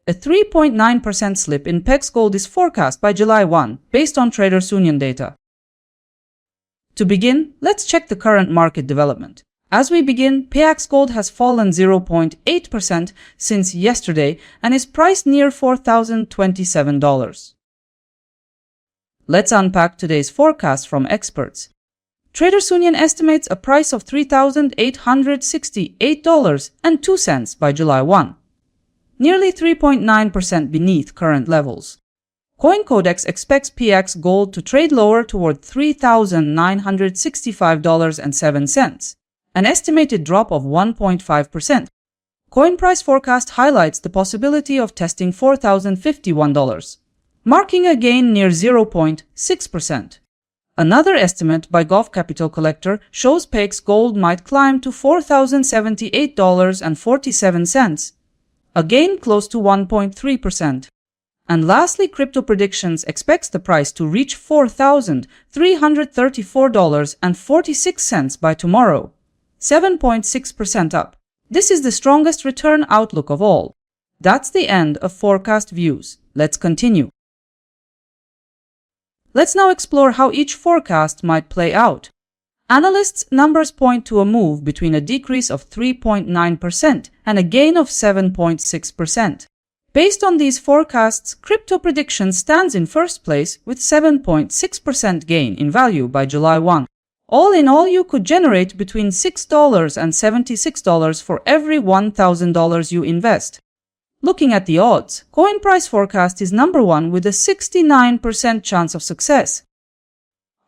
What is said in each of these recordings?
A 3.9% slip in PAX Gold is forecast by July 1, based on Traders Union data. To begin, let's check the current market development. As we begin, PAX Gold has fallen 0.8% since yesterday and is priced near $4,027. Let's unpack today's forecast from experts. Traders Union estimates a price of $3,868.02 by July 1, nearly 3.9% beneath current levels. CoinCodex expects PAX Gold to trade lower toward $3,965.07, an estimated drop of 1.5%. Coin price forecast highlights the possibility of testing $4,051, marking a gain near 0.6%. Another estimate by Gulf Capital Collector shows PAX Gold might climb to $4,078.47, a gain close to 1.3%. And lastly, Crypto Predictions expects the price to reach $4,334.46 by tomorrow, 7.6% up. This is the strongest return outlook of all. That's the end of forecast views. Let's continue. Let's now explore how each forecast might play out. Analysts' numbers point to a move between a decrease of 3.9% and a gain of 7.6%. Based on these forecasts, Crypto Predictions stands in first place with 7.6% gain in value by July 1. All in all, you could generate between $6 and $76 for every $1,000 you invest. Looking at the odds, Coin Price Forecast is number one with a 69% chance of success.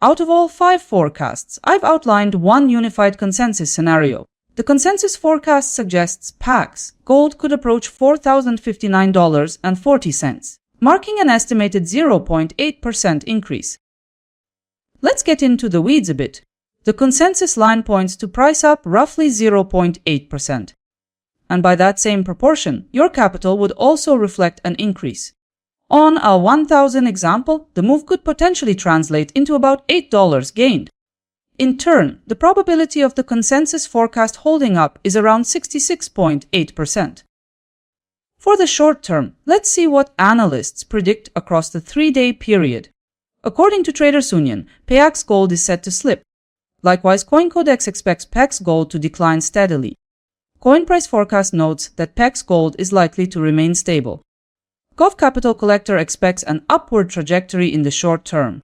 Out of all 5 forecasts, I've outlined one unified consensus scenario. The consensus forecast suggests PAX Gold could approach $4,059.40, marking an estimated 0.8% increase. Let's get into the weeds a bit. The consensus line points to price up roughly 0.8%. And by that same proportion, your capital would also reflect an increase. On a 1,000 example, the move could potentially translate into about $8 gained. In turn, the probability of the consensus forecast holding up is around 66.8%. For the short term, let's see what analysts predict across the 3-day period. According to Traders Union, PAX Gold is set to slip. Likewise, CoinCodex expects PAX Gold to decline steadily. Coin Price Forecast notes that PAX Gold is likely to remain stable. Gulf Capital Collector expects an upward trajectory in the short term.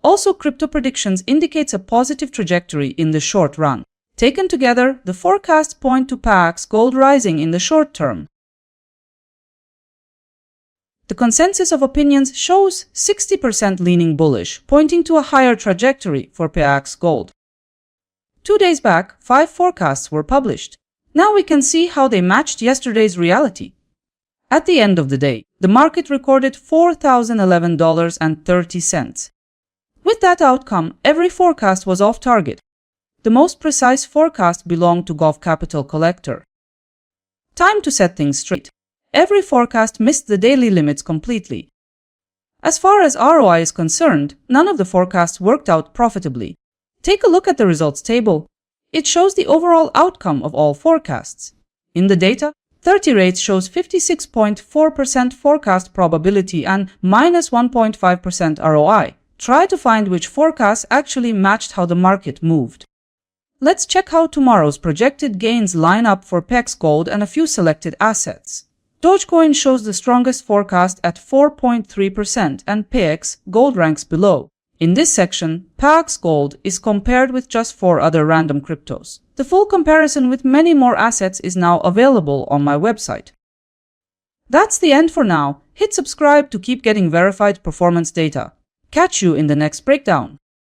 Also, Crypto Predictions indicates a positive trajectory in the short run. Taken together, the forecasts point to PAX Gold rising in the short term. The consensus of opinions shows 60% leaning bullish, pointing to a higher trajectory for PAX Gold. 2 days back, 5 forecasts were published. Now we can see how they matched yesterday's reality. At the end of the day, the market recorded $4,011.30. With that outcome, every forecast was off target. The most precise forecast belonged to Gulf Capital Collector. Time to set things straight. Every forecast missed the daily limits completely. As far as ROI is concerned, none of the forecasts worked out profitably. Take a look at the results table. It shows the overall outcome of all forecasts. In the data, 30 rates shows 56.4% forecast probability and minus 1.5% ROI. Try to find which forecasts actually matched how the market moved. Let's check how tomorrow's projected gains line up for PAX Gold and a few selected assets. Dogecoin shows the strongest forecast at 4.3% and PAX Gold ranks below. In this section, PAX Gold is compared with just 4 other random cryptos. The full comparison with many more assets is now available on my website. That's the end for now. Hit subscribe to keep getting verified performance data. Catch you in the next breakdown.